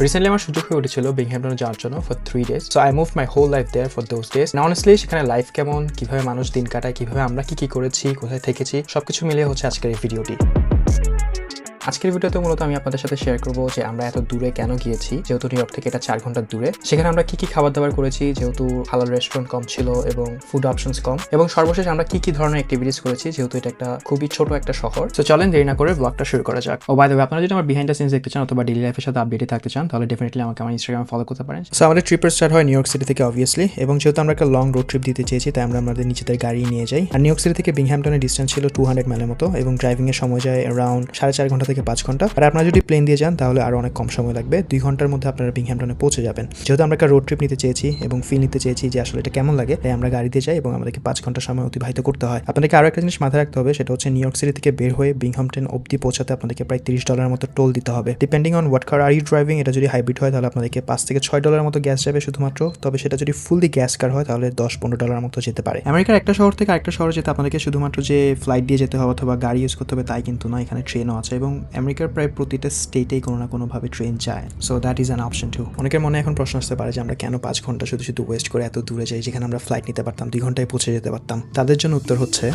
Recently আমার সুযোগ হয়ে উঠেছিল বিংহ্যামটনে যাওয়ার জন্য for 3 days। So I move my whole life there for those days. Honestly সেখানে লাইফ কেমন, কিভাবে মানুষ দিন কাটায়, কিভাবে আমরা কি করেছি, কোথায় থেকেছি, সবকিছু মিলিয়ে হচ্ছে আজকের এই ভিডিওটি। আজকের ভিডিওতে মূলত আমি আপনাদের সাথে শেয়ার করবো যে আমরা এত দূরে কেন গিয়েছি, যেহেতু নিউ ইয়র্ক থেকে এটা 4 ঘন্টার দূরে। সেখানে আমরা কি খাবার দাবার করেছি, যেহেতু হালাল রেস্টুরেন্ট কম ছিল এবং ফুড অপশনস কম, এবং সর্বশেষ আমরা কি ধরনের অ্যাক্টিভিটিস করেছি, যেহেতু এটা একটা খুবই ছোট একটা শহর। তো চলেন দেরি না করে ব্লগটা শুরু করা যাক। ও বাই দ্য ওয়ে, আপনারা যদি আমার বিহাইন্ড দ্য সিনস দেখতে চান অথবা ডেইলি লাইফের সাথে আপডেটে থাকতে চান, তাহলে ডেফিনেটলি আমাকে আমার ইনস্টাগ্রামে ফলো করতে পারেন। সো আমাদের ট্রিপের স্টার্ট হয় নিউ ইয়র্ক সিটি থেকে অবভিয়াসলি, এবং যেহেতু আমরা একটা লং রোড ট্রিপ দিতে চেয়েছি তাই আমরা আমাদের নিজেদের গাড়ি নিয়ে যাই। আর নিউ ইয়র্ক সিটি থেকে বিংহ্যামটনের ডিস্টেন্স ছিল 200 মাইলের মতো, এবং ড্রাইভিং এর সময় যায় অ্যারাউন্ড 4.5 ঘন্টা থেকে 5 ঘন্টা। আর আপনারা যদি প্লেন দিয়ে যান তাহলে আরো অনেক কম সময় লাগবে, 2 ঘন্টার মধ্যে আপনারা বিংহ্যামটনে পৌঁছে যাবেন। যেহেতু আমরা একটা রোড ট্রিপ নিতে চেয়েছি এবং ফিল নিতে চেয়েছি যে আসলে এটা কেমন লাগে, তাই আমরা গাড়ি দিয়ে যাই এবং আমাদেরকে 5 ঘন্টা সময় অতিবাহিত করতে হয়। আপনাদেরকে আরো একটা জিনিস মাথায় রাখতে হবে, সেটা হচ্ছে নিউ ইয়র্ক সিটি থেকে বের হয়ে বিংহ্যামটন অবধি পৌঁছাতে আপনাদেরকে প্রায় $30 মতো টোল দিতে হবে, depending on what car are you driving. এটা যদি হাইব্রিড হয় তাহলে আপনাদেরকে $5 থেকে $6 মতো গ্যাস যাবে শুধুমাত্র, তবে সেটা যদি ফুললি গ্যাস কার হয় তাহলে $10-15 মতো যেতে পারে। আমেরিকার একটা শহর থেকে আরেকটা শহরে যেতে আপনাদেরকে শুধুমাত্র যে ফ্লাইট দিয়ে যেতে হবে অথবা গাড়ি ইউজ করতে হবে তাই কিন্তু না, এখানে ট্রেনও আছে, এবং আমেরিকার প্রায় প্রতিটা স্টেটেই কোনো না কোনোভাবে ট্রেন যায়। So that is an option too. অনেকের মনে এখন প্রশ্ন আসতে পারে যে আমরা কেন 5 ঘন্টা শুধু ওয়েস্ট করে এত দূরে যাই, যেখানে আমরা ফ্লাইট নিতে পারতাম 2 ঘন্টায় পৌঁছে যেতে পারতাম। তাদের জন্য উত্তর হচ্ছে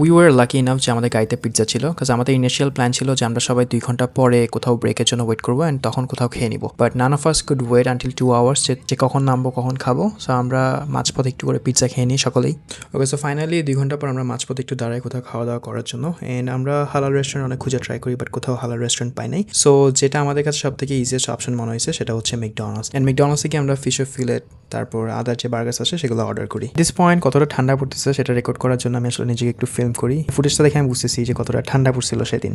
উই ওয়ার লাকি ইনাফ যে আমাদের গাড়িতে পিৎজা ছিল, কারণ আমাদের ইনিশিয়াল প্ল্যান ছিল যে আমরা সবাই 2 ঘন্টা পরে কোথাও ব্রেকের জন্য ওয়েট করবো অ্যান্ড তখন কোথাও খেয়ে নিবো, but none of us could wait until 2 hours যে কখন নামবো কখন খাবো। সো আমরা মাঝপথে একটু করে পিৎজা খেয়ে নিই সকলেই। ওকে, সো ফাইনালি 2 ঘন্টা পর আমরা মাঝপথে একটু দাঁড়াই কোথাও খাওয়া দাওয়া করার জন্য, অ্যান্ড আমরা হালাল রেস্টুরেন্ট অনেক খুঁজে ট্রাই করি, বাট কোথাও হালাল রেস্টুরেন্ট পাই নাই। সো যেটা আমাদের কাছে সব থেকে ইজিয়েস্ট অপশন মনে হয়েছে সেটা হচ্ছে ম্যাকডোনাল্ডস, অ্যান্ড ম্যাকডোনাল্ডসে কি আমরা ফিশ ফিলেট তারপর আদার যে বার্গার্স আছে সেগুলো অর্ডার করি। দিস পয়েন্ট কতটা ঠান্ডা পড়তেছে সেটা রেকর্ড করার জন্য আমি আসলে নিজেকে একটু ফিল্ম করি। ফুটেজটা দেখে আমি বুঝতেছি যে কতটা ঠান্ডা পড়ছিল সেদিন।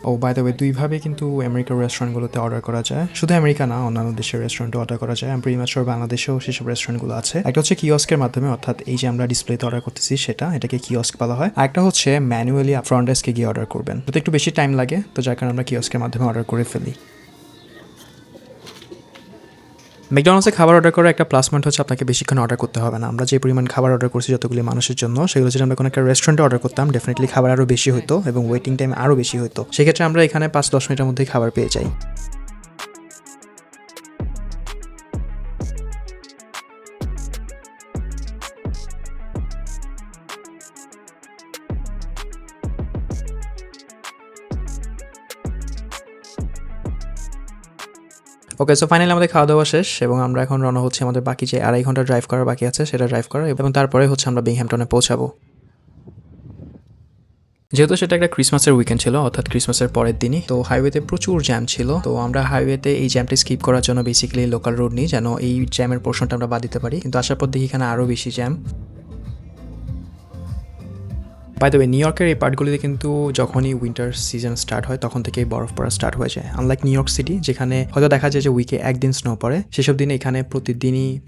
ও বাই দ্য ওয়ে, 2ভাবে কিন্তু আমেরিকার রেস্টুরেন্টগুলোতে অর্ডার করা যায়, শুধু আমেরিকা না অন্যান্য দেশের রেস্টুরেন্টে অর্ডার করা যায়। আমি প্রিটি মাচ শিওর বাংলাদেশেও সেসব রেস্টুরেন্টগুলো আছে। একটা হচ্ছে কিওস্কের মাধ্যমে, অর্থাৎ এই যে আমরা ডিসপ্লেতে অর্ডার করতেছি এটাকে কিওস্ক বলা হয়। আর একটা হচ্ছে ম্যানুয়ালি ফ্রন্ট ডেস্কে গিয়ে অর্ডার করবেন, তো একটু বেশি টাইম লাগে, তো যার কারণে আমরা কিওস্কের মাধ্যমে অর্ডার করে ফেলি। ম্যাকডোনাল্ডসে খাবার অর্ডার করার একটা প্লাস পয়েন্ট হচ্ছে আপনাকে বেশিক্ষণ অর্ডার করতে হবে না। আমরা যে পরিমাণ খাবার অর্ডার করছি যতগুলি মানুষের জন্য, সেগুলো যদি আমরা কোনো একটা রেস্টুরেন্টে অর্ডার করতাম ডেফিনেটলি খাবার আরও বেশি হতো এবং ওয়েটিং টাইম আরও বেশি হতো। সেক্ষেত্রে আমরা এখানে 5-10 মিনিটের মধ্যেই খাবার পেয়ে যাই। ওকে, সো ফাইনালি আমাদের খাওয়া দাওয়া শেষ এবং আমরা এখন রওনা হচ্ছে আমাদের বাকি যে 2.5 ঘন্টা ড্রাইভ করার বাকি আছে সেটা ড্রাইভ করা, এবং তারপরে হচ্ছে আমরা বিংহ্যামটনে পৌঁছাবো। যেহেতু সেটা একটা ক্রিসমাসের উইকেন্ড ছিল, অর্থাৎ ক্রিসমাসের পরের দিনই, তো হাইওয়েতে প্রচুর জ্যাম ছিল। তো আমরা হাইওয়েতে এই জ্যামটা স্কিপ করার জন্য বেসিক্যালি লোকাল রোড নিই, যেন এই জ্যামের পোর্শনটা আমরা বাদ দিতে পারি, কিন্তু আসার পর দেখি এখানে আরও বেশি jam. By the way, new ইয়র্কের এই পার্টগুলিতে কিন্তু যখনই উইন্টার সিজন স্টার্ট হয় তখন থেকেই বরফ পড়া স্টার্ট হয়ে যায়। আনলাইক নিউ ইয়র্ক সিটি, যেখানে হয়তো দেখা যায় যে উইকে একদিন স্নো পড়ে, সেসব দিনে এখানে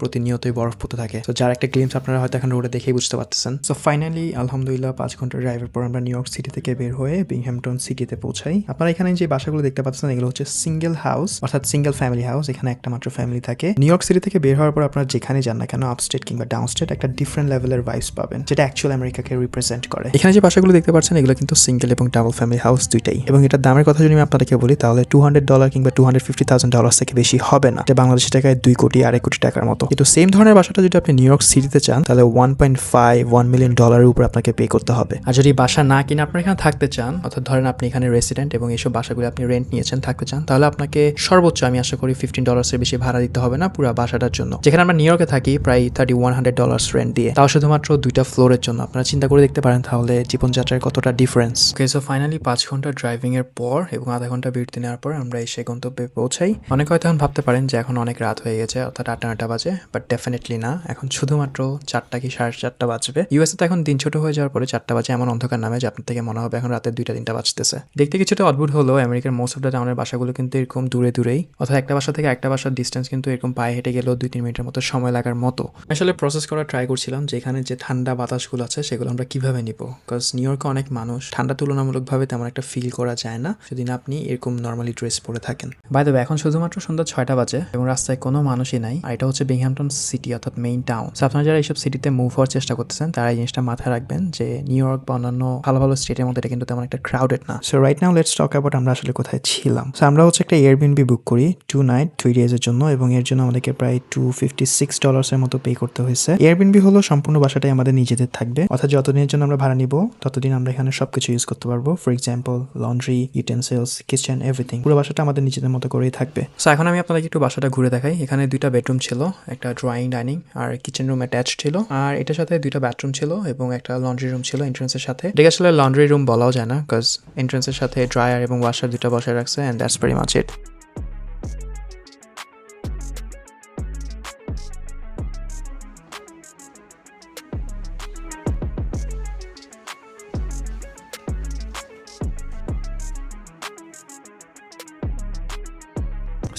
প্রতিনিয়তই বরফ পড়তে থাকে। তো যার একটা গ্লিমস আপনারা হয়তো এখন রোডে দেখেই বুঝতে পারতেছেন। সো ফাইনালি আলহামদুলিল্লাহ 5 ঘন্টার ড্রাইভের পর আমরা নিউ ইয়র্ক সিটি থেকে বের হয়ে বিংহ্যামটন সিটিতে পৌঁছাই। আপনারা এখানে যে বাসাগুলো দেখতে পাচ্ছেন এগুলো হচ্ছে সিঙ্গেল হাউস, অর্থাৎ সিঙ্গেল ফ্যামিলি হাউস। এখানে একটা মাত্র ফ্যামিলি থাকে। নিউ ইয়র্ক সিটি থেকে বের হওয়ার পর আপনারা যেখানে যান না কেন, আপস্টেট কিংবা ডাউনস্টেট, একটা ডিফারেন্ট লেভেলের ভাইবস পাবেন, যেটা অ্যাকচুয়াল আমেরিকাকে রিপ্রেজেন্ট করে। এখানে যে বাসাগুলো দেখতে পাচ্ছেন এগুলো কিন্তু সিঙ্গেল এবং ডাবল ফ্যামিলি হাউস দুইটাই, এবং এটার দামের কথা যদি আমি আপনাদেরকে বলি তাহলে $200 কিংবা $250,000 থেকে বেশি হবে না, যে বাংলাদেশি টাকায় 2 কোটি 2.5 কোটি টাকার মতো। কিন্তু সেম ধরনের বাসাটা যদি আপনি নিউ ইয়র্ক সিটিতে চান তাহলে $1.5 মিলিয়ন উপর আপনাকে পে করতে হবে। আর যদি বাসা না কিনে আপনার এখানে থাকতে চান, অর্থাৎ ধরেন আপনি এখানে রেসিডেন্ট এবং এইসব বাসাগুলো আপনি রেন্ট নিয়েছেন থাকতে চান, তাহলে আপনাকে সর্বোচ্চ আমি আশা করি $15 বেশি ভাড়া দিতে হবে না পুরো বাসাটার জন্য। যেখানে আমরা নিউ ইয়র্কে থাকি প্রায় $3,100 রেন্ট দিয়ে, তাও শুধুমাত্র 2টা ফ্লোরের জন্য। আপনারা চিন্তা করে দেখতে পারেন তাহলে জীবনযাত্রার কতটা ডিফারেন্স। ওকে, সো ফাইনালি 5 ঘন্টা ড্রাইভিং এর পর এবং আধা ঘন্টা বিরতি নেওয়ার পর আমরা এসে গন্তব্যে পৌঁছাই। অনেকে হয়তো এখন ভাবতে পারেন যে এখন অনেক রাত হয়ে গেছে, অর্থাৎ 8-9টা বাজে, বাট ডেফিনেটলি না, এখন শুধুমাত্র 4টা কি 4:30 বাজবে। ইউএসএ তো এখন দিন ছোট হয়ে যাওয়ার পরে 4টা বাজে এমন অন্ধকার নামে যে আপনার থেকে মনে হবে এখন রাতের 2টা-3টা বাজতেছে। দেখতে কিছুটা অদ্ভুত হলো, আমেরিকার মোস্ট অফ দ্য টাউনের বাসাগুলো কিন্তু এরকম দূরে দূরেই, অর্থাৎ একটা বাসা থেকে একটা বাসার ডিস্টেন্স কিন্তু এরকম পায়ে হেঁটে গেলেও 2-3 মিনিটের মতো সময় লাগার মতো। আসলে প্রসেস করা ট্রাই করছিলাম যে এখানে যে ঠান্ডা বাতাসগুলো আছে সেগুলো আমরা কিভাবে নিব, বিকজ নিউ ইয়র্কে অনেক মানুষ ঠান্ডা তুলনামূলকভাবে তেমন একটা ফিল করা যায় না যদি না আপনি এরকম নর্মালি ড্রেস পরে থাকেন। বাই দ্য ওয়ে, এখন শুধুমাত্র সন্ধ্যা 6টা বাজে এবং রাস্তায় কোনো মানুষই নাই, আর এটা হচ্ছে বিংহ্যামটন সিটি অর্থাৎ মেইন টাউন। সো আপনারা যারা এইসব সিটিতে মুভ হওয়ার চেষ্টা করতেছেন তারা এই জিনিসটা মাথায় রাখবেন যে নিউ ইয়র্ক বা অন্যান্য ভালো ভালো স্টেটের মধ্যে এটা কিন্তু তেমন একটা ক্রাউডেড না। So right now let's talk about আমরা আসলে কোথায় ছিলাম। সো আমরা হচ্ছে একটা এয়ারবিএনবি বুক করি 2 নাইট 3 ডেজ এর জন্য, এবং এর জন্য আমাদেরকে প্রায় $256 এর মতো পে করতে হয়েছে। এয়ারবিএনবি হলো সম্পূর্ণ বাসাটাই আমাদের নিজেদের থাকবে, অর্থাৎ যতদিনের জন্য আমরা ভাড়া নিব ততদিন আমরা এখানে সবকিছু ইউজ করতে পারবো। For example laundry, utensils, kitchen, everything. পুরো বাসাটা আমাদের নিজেদের মতো করেই থাকবে। সো এখন আমি আপনাদেরকে একটু বাসাটা ঘুরে দেখাই। এখানে 2টা বেডরুম ছিল, একটা ড্রয়িং ডাইনিং আর কিচেন রুম অ্যাটাচ ছিল, আর এটার সাথে 2টা বাথরুম ছিল এবং একটা লন্ড্রি রুম ছিল এন্ট্রান্সের সাথে। এটাকে আসলে লন্ড্রি রুম বলাও যায় না, বিকজ এন্ট্রান্সের সাথে ড্রায়ার এবং ওয়াশার 2টা বসায় রাখছে, and that's very much it.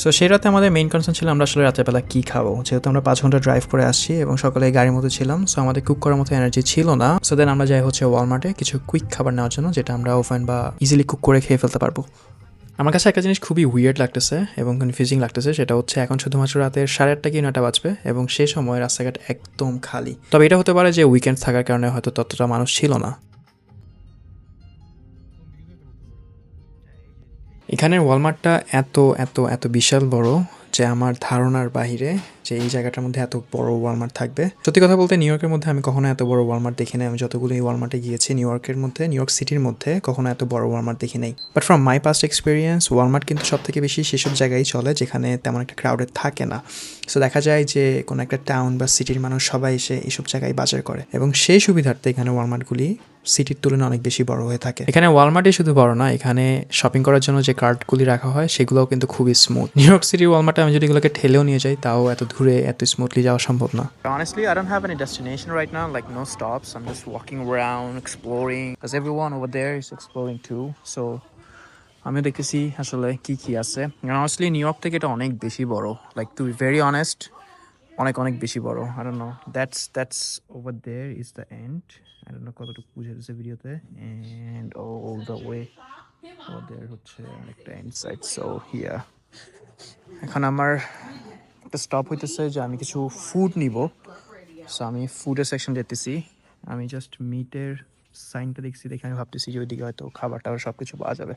So সেই রাতে আমাদের মেইন কনসার্ন ছিল আমরা আসলে রাতের বেলা কী খাবো, যেহেতু আমরা 5 ঘন্টা ড্রাইভ করে আসছি এবং সকালে গাড়ির মধ্যে ছিলাম। সো আমাদের কুক করার মতো এনার্জি ছিল না। সো দেন আমরা যাই হচ্ছে ওয়ালমার্টে কিছু কুইক খাবার নেওয়ার জন্য, যেটা আমরা ওভেন বা ইজিলি কুক করে খেয়ে ফেলতে পারবো। আমার কাছে একটা জিনিস খুবই উইয়ার্ড লাগতেছে এবং কনফিউজিং লাগতেছে, সেটা হচ্ছে এখন শুধুমাত্র রাতের 8:30 কি 9টা বাজবে এবং সেই সময় রাস্তাঘাট একদম খালি। তবে এটা হতে পারে যে উইকেন্ড থাকার কারণে হয়তো ততটা মানুষ ছিল না। এখানের ওয়ালমার্টটা এত এত এত বিশাল বড় যে আমার ধারণার বাহিরে যে এই জায়গাটার মধ্যে এত বড় ওয়ালমার্ট থাকবে। সত্যি কথা বলতে নিউ ইয়র্কের মধ্যে আমি কখনো এত বড় ওয়ালমার্ট দেখি নাই। আমি যতগুলো এই ওয়ালমার্টে গিয়েছি নিউ ইয়র্কের মধ্যে, নিউ ইয়র্ক সিটির মধ্যে কখনো এত বড় ওয়ালমার্ট দেখি নাই। But from my past experience Walmart কিন্তু সব থেকে বেশি সেসব জায়গায় চলে যেখানে তেমন একটা ক্রাউডেড থাকে না। সো দেখা যায় যে কোনো একটা টাউন বা সিটির মানুষ সবাই এসে এইসব জায়গায় বাজার করে, এবং সেই সুবিধার্থে এখানে ওয়ালমার্টগুলি সিটির তুলনায় অনেক বেশি বড় হয়ে থাকে। এখানে ওয়ালমার্টই শুধু বড় না, এখানে শপিং করার জন্য যে কার্টগুলি রাখা হয় সেগুলোও কিন্তু খুবই স্মুথ। নিউ ইয়র্ক সিটির ওয়ালমার্টে আমি যদি এগুলোকে ঠেলেও নিয়ে যাই তাও এত দূরে এত স্মুথলি যাওয়া সম্ভব না। Honestly, I don't have any destination right now, like no stops. I'm just walking around, exploring, because everyone over there is exploring too. So আমি দেখতেছি আসলে কি কি আছে। Honestly, নিউ ইয়র্ক থেকে এটা অনেক বেশি বড়, like to be very honest, অনেক অনেক বেশি বড়। I don't know, that's over there is the end. I don't know কতটুকু বুঝে যাচ্ছে ভিডিওতে, and all the way over there হচ্ছে একটা ইনসাইড। সো হিয়া এখন আমার একটা স্টপ হইতেছে যে আমি কিছু ফুড নিব। সো আমি ফুডের সেকশন যেতেছি। আমি জাস্ট মিটের সাইনটা দেখছি, দেখে আমি ভাবতেছি যে ওইদিকে হয়তো খাবার টাবার সব কিছু পাওয়া যাবে।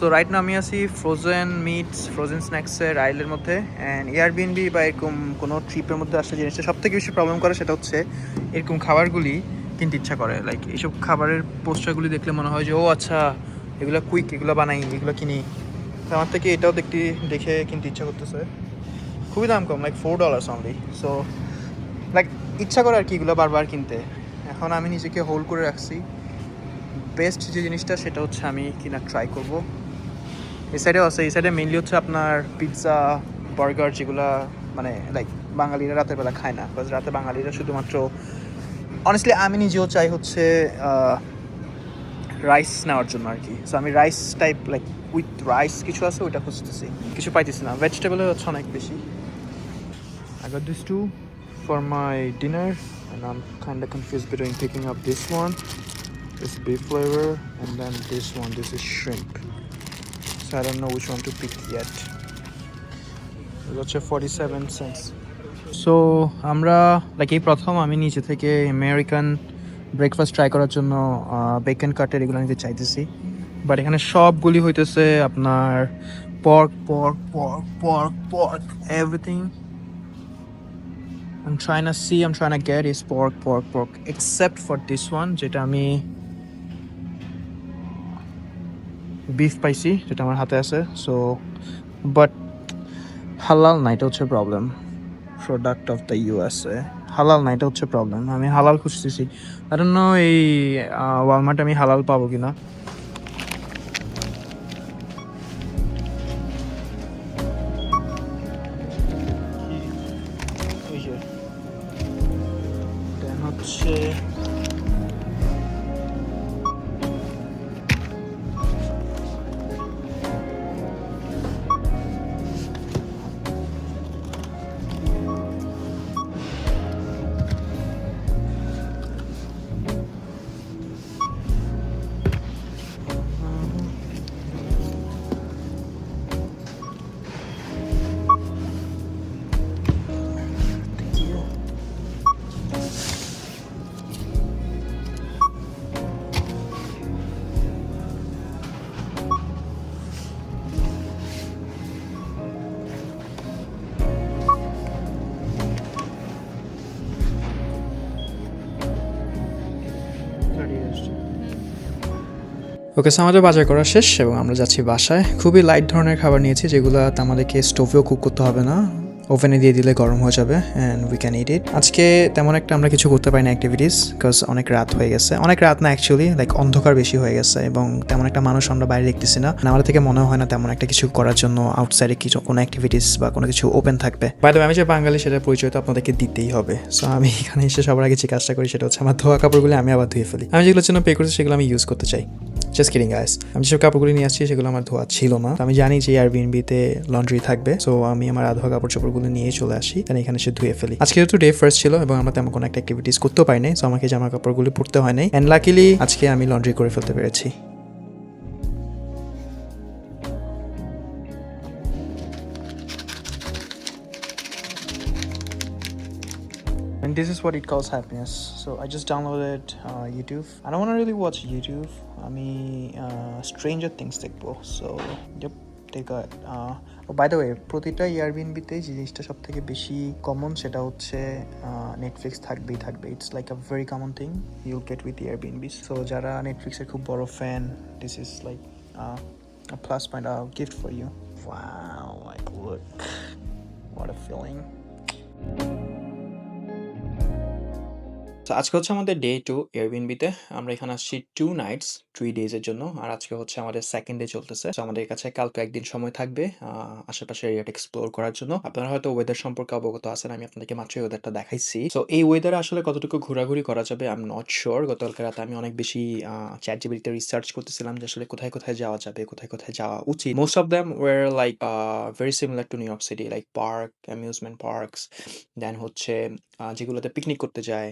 তো রাইট না আমি আছি ফ্রোজেন মিটস, ফ্রোজেন স্ন্যাক্সের আইলের মধ্যে। অ্যান্ড এয়ারবিএনবি বা এরকম কোনো ট্রিপের মধ্যে আসলে জিনিসটা সব থেকে বেশি প্রবলেম করে সেটা হচ্ছে এরকম খাবারগুলি কিনতে ইচ্ছা করে। লাইক এইসব খাবারের পোস্টারগুলি দেখলে মনে হয় যে ও আচ্ছা এগুলো কুইক, এগুলো বানাই, এগুলো কিনি। তো আমার থেকে এটাও দেখে কিনতে ইচ্ছা করতেছে। খুবই দাম কম, লাইক $4 অনলি। সো লাইক ইচ্ছা করে আর কি এগুলো বারবার কিনতে। এখন আমি নিজেকে হোল্ড করে রাখছি। বেস্ট যে জিনিসটা সেটা হচ্ছে আমি কিনা ট্রাই করব। এই সাইডেও আছে, এই সাইডে মেনলি হচ্ছে আপনার পিৎজা, বার্গার, যেগুলো মানে লাইক বাঙালিরা রাতের বেলা খায় না, বিকজ রাতে বাঙালিরা শুধুমাত্র অনেস্টলি আমি নিজেও চাই হচ্ছে রাইস নেওয়ার জন্য আর কি। সো আমি rice type like with rice কিছু আছে ওইটা খুঁজতেছি, কিছু পাইতেছি না। ভেজিটেবলের হচ্ছে অনেক বেশি। I got these two for my dinner and I'm kind of confused between picking up this one, this beef flavor, and then this one, this is shrimp. So I don't know which one to pick yet. It was 47 cents. So আমরা like এই প্রথম আমি নিচে থেকে American breakfast try করার জন্য beacon কাটের এগুলো নিতে চাইতেছি, বাট এখানে সবগুলি হইতেছে আপনার pork pork pork pork pork everything. I'm trying to get is pork except for this one যেটা আমি বিফ পাইছি, যেটা আমার হাতে আছে। সো বাট হালাল না, এটা হচ্ছে problem. Product of the USA হালাল না, এটা হচ্ছে প্রবলেম। আমি হালাল খুঁজতেছি, আই ডোন্ট নো এই ওয়ালমার্টে আমি হালাল পাবো কিনা। দেন হচ্ছে ওকে, সো আমাদের বাজার করা শেষ এবং আমরা যাচ্ছি বাসায়। খুবই লাইট ধরনের খাবার নিয়েছি, যেগুলো আমাদেরকে স্টোভেও কুক করতে হবে না, ওভেনে দিয়ে দিলে গরম হয়ে যাবে অ্যান্ড উই ক্যান ইট ইট। আজকে তেমন একটা আমরা কিছু করতে পারি না অ্যাক্টিভিটিস, বিকজ অনেক রাত হয়ে গেছে। অনেক রাত না অ্যাকচুয়ালি, লাইক অন্ধকার বেশি হয়ে গেছে এবং তেমন একটা মানুষ আমরা বাইরে দেখতেছি না। আমাদের থেকে মনে হয় না তেমন একটা কিছু করার জন্য আউটসাইডে কিছু কোনো অ্যাক্টিভিটিস বা কোনো কিছু ওপেন থাকবে। বাই দ্য ওয়ে, আমি যে বাঙালি সেটা পরিচয় তো আপনাদেরকে দিতেই হবে। সো আমি এখানে এসে সবার আগে যে কাজটা করি সেটা হচ্ছে আমার ধোয়া কাপড়গুলো আমি আবার ধুয়ে ফেলি। আমি যেগুলোর জন্য পে করছি সেগুলো আমি ইউজ করতে চাই। জাস্ট কিডিং গাইস, আমি যেসব কাপড়গুলি নিয়ে আসছি সেগুলো আমার ধোয়া ছিল না। আমি জানি যে এয়ারবিএনবিতে লন্ড্রি থাকবে, সো আমি আমার আধোয়া কাপড় চোপড়গুলো নিয়ে চলে আসি, তাই এখানে সে ধুয়ে ফেলি। আজকে যেহেতু ডে ফার্স্ট ছিল এবং আমরা তেমন কোনো একটা অ্যাক্টিভিটিস করতেও পারি নাই, সো আমাকে জামা কাপড়গুলি পরতে হয় নাই, অ্যান্ড লাকিলি আজকে আমি লন্ড্রি করে ফেলতে পেরেছি। And this is what it calls happiness. So I just downloaded YouTube. I don't want to really watch YouTube. আমি Stranger Things দেখবো। So yep, they got oh, by the way, প্রতিটা এয়ারবিএনবিতে যে জিনিসটা সব থেকে বেশি কমন সেটা হচ্ছে নেটফ্লিক্স থাকবেই থাকবে। It's like a very common thing you'll get with Airbnbs. So যারা নেটফ্লিক্সের খুব বড় fan, this is like a plus point, a gift for you. Wow, like look, what a feeling. তো আজকে হচ্ছে আমাদের ডে 2 এয়ারবিএনবিতে। আমরা এখানে আসছি 2 নাইটস 3 ডেজের জন্য, আর আজকে হচ্ছে আমাদের সেকেন্ড ডে চলতেছে। তো আমাদের কাছে কালকে একদিন সময় থাকবে আশেপাশের এরিয়াটা এক্সপ্লোর করার জন্য। আপনারা হয়তো ওয়েদার সম্পর্কে অবগত আছেন, আমি আপনাদেরকে মাত্রই ওয়েদারটা দেখাইছি। সো এই ওয়েদারে আসলে কতটুকু ঘোরাঘুরি করা যাবে আই এম নট শিওর। গতকালকে রাতে আমি অনেক বেশি চ্যাট জিপিটিতে রিসার্চ করতেছিলাম যে আসলে কোথায় কোথায় যাওয়া যাবে, কোথায় কোথায় যাওয়া উচিত। Most of them were like very similar to New York City, like park, amusement parks, then হচ্ছে যেগুলোতে পিকনিক করতে যায়,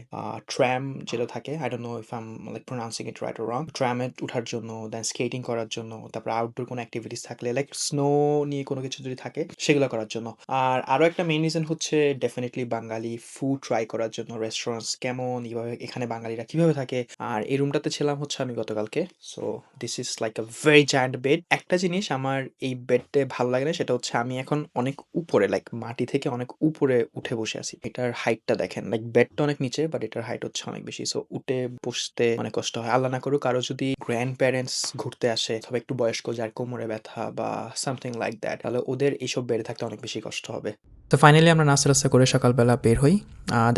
ট্র্যাম যেটা থাকে, I don't know if I am like pronouncing it right or wrong, ট্র্যামে ওঠার জন্য, দেন স্কেটিং করার জন্য, তারপর আউটডোর কোনো অ্যাক্টিভিটিস থাকলে লাইক স্নো নিয়ে কোনো কিছু যদি থাকে সেগুলো করার জন্য। আর আরও একটা মেইন রিজন হচ্ছে ডেফিনেটলি বাঙালি ফুড ট্রাই করার জন্য, রেস্টুরেন্টস কেমন, এইভাবে এখানে বাঙালিরা কিভাবে থাকে। আর এই রুমটাতে ছিলাম হচ্ছে আমি গতকালকে। So this is like a very giant bed. একটা জিনিস আমার এই বেডে ভালো লাগে না, সেটা হচ্ছে আমি এখন অনেক উপরে, লাইক মাটি থেকে অনেক উপরে উঠে বসে আছি। এটার হাইটটা দেখেন, লাইক বেডটা অনেক নিচে বাট এটার হাইট হচ্ছে অনেক বেশি। সো উঠে বসতে অনেক কষ্ট হয়। আল্লাহ না করুক কারো যদি গ্র্যান্ড প্যারেন্টস ঘুরতে আসে অথবা একটু বয়স্ক যার কোমরে ব্যথা বা সামথিং লাইক দ্যাট, তাহলে ওদের এইসব বেডে থাকতে অনেক বেশি কষ্ট হবে। তো ফাইনালি আমরা নাস্তা টাস্তা করে সকালবেলা বের হই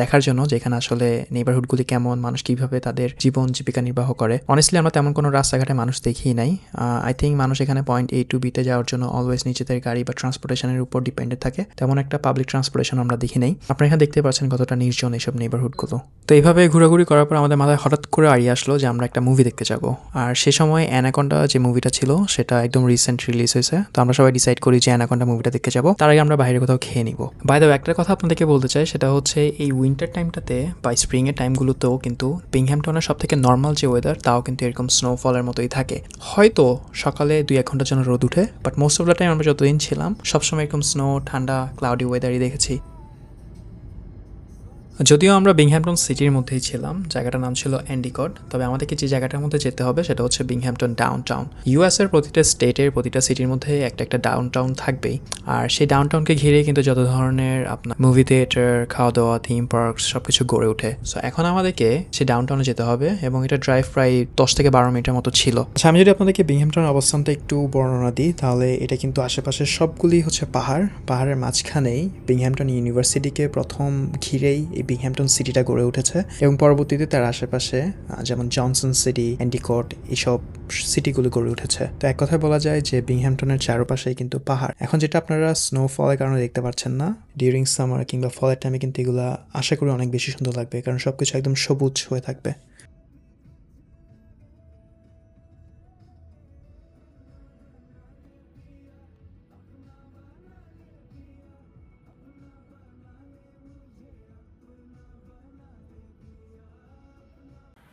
দেখার জন্য যে এখানে আসলে নেইবারহুডগুলি কেমন, মানুষ কীভাবে তাদের জীবন জীবিকা নির্বাহ করে। অনেস্টলি আমরা তেমন কোনো রাস্তাঘাটে মানুষ দেখিই নাই। আই থিঙ্ক মানুষ এখানে পয়েন্ট A to B তে যাওয়ার জন্য অলওয়েজ নিজেদের গাড়ি বা ট্রান্সপোর্টেশনের উপর ডিপেন্ডেন্ট থাকে। তেমন একটা পাবলিক ট্রান্সপোর্টেশন আমরা দেখি নাই। আপনারা এখানে দেখতে পাচ্ছেন কতটা নির্জন এইসব নেইবারহুডগুলো। তো এইভাবে ঘোরাঘুরি করার পর আমাদের মাথায় হঠাৎ করে আইডিয়া আসলো যে আমরা একটা মুভি দেখতে যাব। আর সে সময় অ্যানাকন্ডা যে মুভিটা ছিল সেটা একদম রিসেন্ট রিলিজ হয়েছে। তো আমরা সবাই ডিসাইড করি যে অ্যানাকন্ডা মুভিটা দেখতে যাব, তার আগে আমরা বাইরে কোথাও খেয়ে নিব। বাই দ্য ওয়ে, একটা কথা আপনাদেরকে বলতে চাই, সেটা হচ্ছে এই উইন্টার টাইমটাতে বা স্প্রিংয়ের টাইমগুলোতেও কিন্তু বিংহ্যামটনের সব থেকে নর্মাল যে ওয়েদার তাও কিন্তু এরকম স্নোফলের মতোই থাকে। হয়তো সকালে 2-1 ঘন্টার জন্য রোদ উঠে, but most of the time আমরা যতদিন ছিলাম সবসময় এরকম স্নো, ঠান্ডা, ক্লাউডি ওয়েদারই দেখেছি। যদিও আমরা বিংহ্যাম্পটন সিটির মধ্যেই ছিলাম, জায়গাটার নাম ছিল এন্ডিকট, তবে আমাদেরকে যে জায়গাটার মধ্যে যেতে হবে সেটা হচ্ছে বিংহ্যাম্পটন ডাউন টাউন। ইউএসের প্রতিটা স্টেটের প্রতিটা সিটির মধ্যে একটা একটা ডাউন টাউন থাকবেই, আর সেই ডাউন টাউনকে ঘিরে কিন্তু যত ধরনের আপনার মুভি থিয়েটার, খাওয়া দাওয়া, থিম পার্ক সব কিছু গড়ে ওঠে। সো এখন আমাদেরকে সেই ডাউন টাউনে যেতে হবে এবং এটা ড্রাইভ প্রায় 10 থেকে 12 মিনিটের মতো ছিল। আচ্ছা, আমি যদি আপনাদেরকে বিংহ্যাম্পটনের অবস্থানটা একটু বর্ণনা দিই, তাহলে এটা কিন্তু আশেপাশে সবগুলি হচ্ছে পাহাড়ের মাঝখানেই বিংহ্যাম্পটন ইউনিভার্সিটিকে প্রথম ঘিরেই এই বিংহ্যাম্পটন সিটিটা গড়ে উঠেছে এবং পরবর্তীতে তার আশেপাশে যেমন জনসন সিটি, এন্ডিকট এইসব সিটিগুলো গড়ে উঠেছে। তো এক কথায় বলা যায় যে বিংহ্যাম্পটনের চারপাশেই কিন্তু পাহাড়। এখন যেটা আপনারা স্নোফলের কারণে দেখতে পাচ্ছেন না, ডিউরিং সামার কিংবা ফলের টাইমে কিন্তু এগুলা আশা করি অনেক বেশি সুন্দর লাগবে, কারণ সবকিছু একদম সবুজ হয়ে থাকবে।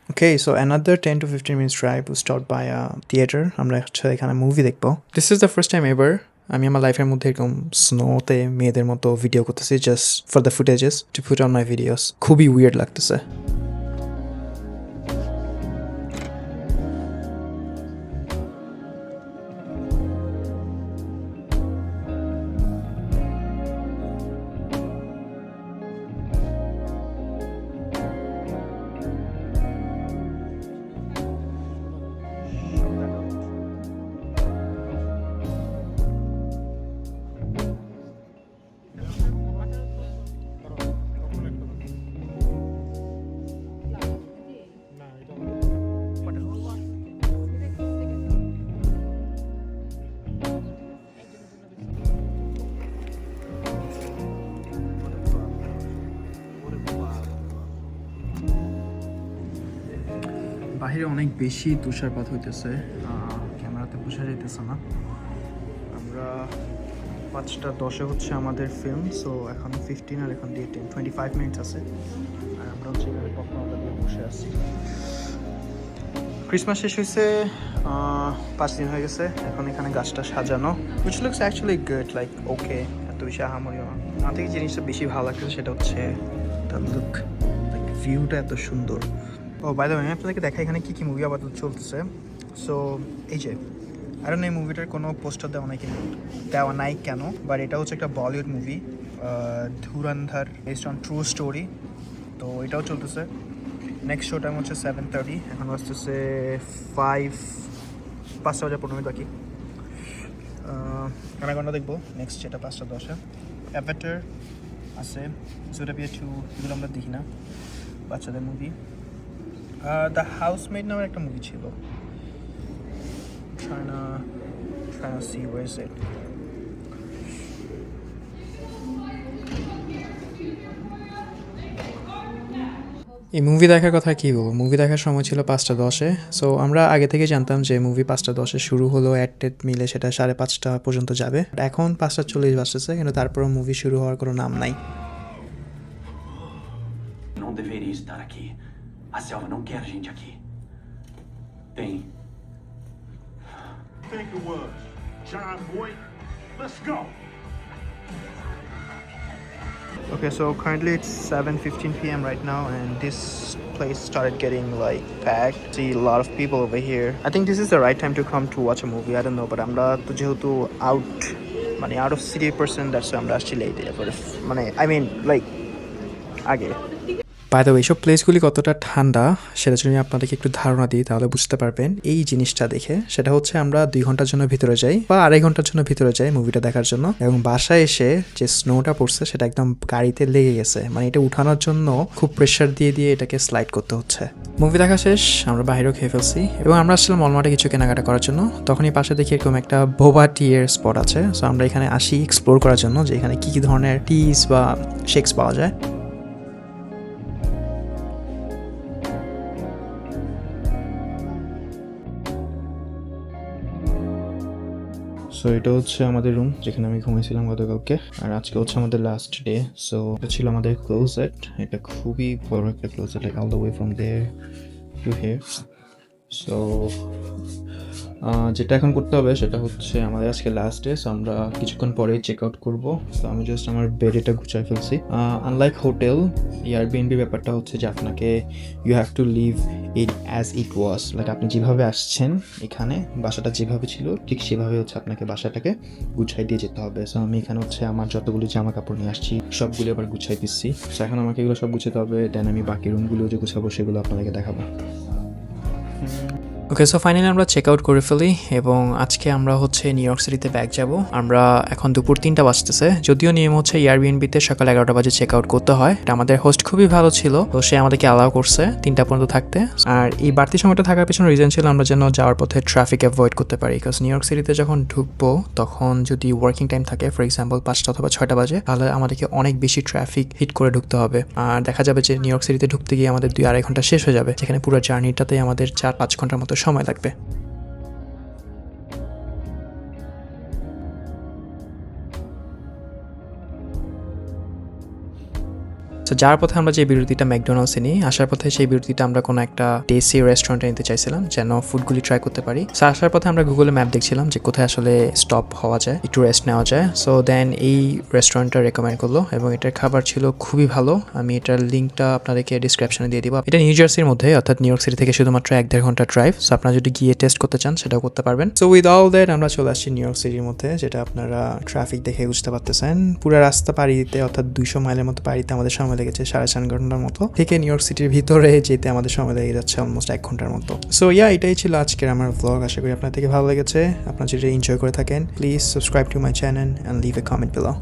Okay, so another 10 to 15 minutes drive was start by a theater. আমরা হচ্ছে এখানে মুভি দেখবো। This is the first time ever আমি আমার লাইফের মধ্যে এরকম স্নোতে মেয়েদের মতো ভিডিও করতেছি, just for the footages to put on my videos. খুবই উইয়ার্ড লাগতেছে। বাহিরে অনেক বেশি তুষারপাত হইতেছে, ক্যামেরাতে বোঝা যাইতেছে না। আমরা 5:10 হচ্ছে আমাদের ফিল্ম, সো এখন 15 আর এখন দিয়ে 25 মিনিটস আছে, আর আমরা হচ্ছে এখানে কখনো দিয়ে বসে আছি। ক্রিসমাস শেষ হয়েছে, 5 দিন হয়ে গেছে। এখন এখানে গাছটা সাজানো, which looks actually good, like okay, এত বেশি আহামরিও না। আমার থেকে জিনিসটা বেশি ভালো লাগছে সেটা হচ্ছে দ্য লুক, লাইক ভিউটা এত সুন্দর। ও বাই দ্য ওয়ে, আমি আপনাদেরকে দেখা এখানে কী কী মুভি আপাতত চলতেছে। সো এই যে আর এই মুভিটার কোনো পোস্টার দেওয়া নাই কেন, বাট এটা হচ্ছে একটা Bollywood movie, Dhurandhar, based on true story. তো এটাও চলতেছে। নেক্সট শো টাইম হচ্ছে 7:30, এখন আসতেছে 5:15 বাকি। কানাগন্ডা দেখবো নেক্সট, যেটা 5:10। অ্যাভেটার আছে, জুটোপিয়া 2, এগুলো আমরা দেখি না, বাচ্চাদের মুভি। দ্য হাউসমেড নামের একটা মুভি ছিল, trying to see where is it. এই মুভি দেখার কথা কী বলবো, মুভি দেখার সময় ছিল 5:10। সো আমরা আগে থেকে জানতাম যে মুভি 5:10 শুরু হলো, অ্যাড মিলে সেটা 5:30 পর্যন্ত যাবে। এখন 5:40 বাজতেছে, কিন্তু তারপরও মুভি শুরু হওয়ার কোনো নাম নাই। Não deveria estar aqui. A selva não quer a gente aqui. Tem. Think it was John Boyd. Let's go. Okay, so currently it's 7:15 p.m. right now, and this place started getting like packed. See a lot of people over here. I think this is the right time to come to watch a movie. I don't know, but আমরা তো যেহেতু out of city person, that's why আমরা আসছি late. I mean like আগে। By the way, এইসব প্লেসগুলি কতটা ঠান্ডা সেটা যদি আপনাদেরকে একটু ধারণা দিই তাহলে বুঝতে পারবেন এই জিনিসটা দেখে। সেটা হচ্ছে আমরা 2 ঘন্টার জন্য ভিতরে যাই বা 2.5 ঘন্টার জন্য ভিতরে যাই মুভিটা দেখার জন্য, এবং বাসায় এসে যে স্নোটা পড়ছে সেটা একদম গাড়িতে লেগে গেছে, মানে এটা উঠানোর জন্য খুব প্রেশার দিয়ে এটাকে স্লাইড করতে হচ্ছে। মুভি দেখা শেষ, আমরা বাইরেও খেয়ে ফেলছি এবং আমরা আসলে মলমার্টে কিছু কেনাকাটা করার জন্য। তখনই পাশে দেখি এরকম একটা বোবা টি এর স্পট আছে। সো আমরা এখানে আসি এক্সপ্লোর করার জন্য যে এখানে কী ধরনের টিস বা শেকস পাওয়া যায়। সো এটা হচ্ছে আমাদের রুম, যেখানে আমি ঘুমিয়েছিলাম গতকালকে, আর আজকে হচ্ছে আমাদের লাস্ট ডে। সো এটা ছিল আমাদের ক্লোজেট, এটা খুবই বড় একটা closet, like all the way from there to here. So যেটা এখন করতে হবে সেটা হচ্ছে আমাদের আজকে লাস্ট ডে, সো আমরা কিছুক্ষণ পরেই চেক আউট করবো। তো আমি জাস্ট আমার বেডেটা গুছাই ফেলছি। আনলাইক হোটেল, এয়ারবিএনবি ব্যাপারটা হচ্ছে যে আপনাকে you have to leave it as it was, like আপনি যেভাবে আসছেন এখানে, বাসাটা যেভাবে ছিল ঠিক সেভাবে হচ্ছে আপনাকে বাসাটাকে গুছাই দিয়ে যেতে হবে। সো আমি এখানে হচ্ছে আমার যতগুলো জামা কাপড় নিয়ে আসছি সবগুলো আবার গুছাই দিচ্ছি। সো এখন আমাকে এগুলো সব গুছাতে হবে, দেন আমি বাকি রুমগুলো যে গুছাবো সেগুলো আপনাদেরকে দেখাবো। ওকে, সো ফাইনালি আমরা চেক আউট করে ফেলি এবং আজকে আমরা হচ্ছে নিউ ইয়র্ক সিটিতে ব্যাক যাব। আমরা এখন দুপুর 3টা বাজতেছে, যদিও নিয়ম হচ্ছে এয়ারবিএনবিতে সকাল 11টা বাজে চেক আউট করতে হয়। এটা আমাদের হোস্ট খুবই ভালো ছিল, তো সে আমাদেরকে অ্যালাউ করছে 3টা পর্যন্ত থাকতে। আর এই বাড়তি সময়টা থাকার পিছনে রিজন ছিল আমরা যেন যাওয়ার পথে ট্রাফিক অ্যাভয়েড করতে পারি, বিকজ নিউ ইয়র্ক সিটিতে যখন ঢুকবো তখন যদি ওয়ার্কিং টাইম থাকে, ফর এক্সাম্পল 5টা অথবা 6টা বাজে, তাহলে আমাদেরকে অনেক বেশি ট্রাফিক হিট করে ঢুকতে হবে। আর দেখা যাবে যে নিউ ইয়র্ক সিটিতে ঢুকতে গিয়ে আমাদের 2-2.5 ঘন্টা শেষ হয়ে যাবে, যেখানে পুরো জার্নিটাতে আমাদের 4-5 ঘন্টার মতো সময় লাগবে। তো যাওয়ার পথে আমরা যে বিরতিটা ম্যাকডোনাল্ডসে নিই, আসার পথে সেই বিরতিটা আমরা কোনো একটা টেস্টি রেস্টুরেন্টে নিতে চাইছিলাম যেন ফুডগুলি ট্রাই করতে পারি। সো আসার পথে আমরা গুগলে ম্যাপ দেখছিলাম যে কোথায় আসলে স্টপ হওয়া যায়, একটু রেস্ট নেওয়া যায়। সো দেন এই রেস্টুরেন্টটা রেকমেন্ড করলো এবং এটার খাবার ছিল খুবই ভালো। আমি এটার লিঙ্কটা আপনাদেরকে ডিসক্রিপশনে দিয়ে দিব। এটা নিউ জার্সির মধ্যে, অর্থাৎ নিউ ইয়র্ক সিটি থেকে শুধুমাত্র 1-1.5 ঘন্টা ড্রাইভ। সো আপনারা যদি গিয়ে টেস্ট করতে চান সেটাও করতে পারবেন। সো উইথ অল দ্যাট আমরা চলে আসছি নিউ ইয়র্ক সিটির মধ্যে, যেটা আপনারা ট্রাফিক দেখে বুঝতে পারতেছেন। পুরো রাস্তা পাড়ি দিতে, অর্থাৎ 200 মাইলের মতো পাড়ি দিতে আমাদের সময় লেগেছে 4.5 ঘন্টার মতো। থেকে নিউ ইয়র্ক সিটির ভিতরে যেতে আমাদের সময় লেগে যাচ্ছে অলমোস্ট 1 ঘন্টার মতো। সো এটাই ছিল আজকের আমার ব্লগ। আশা করি আপনার থেকে ভালো লেগেছে। আপনার যদি এনজয় করে থাকেন, please subscribe to my channel and leave a comment below.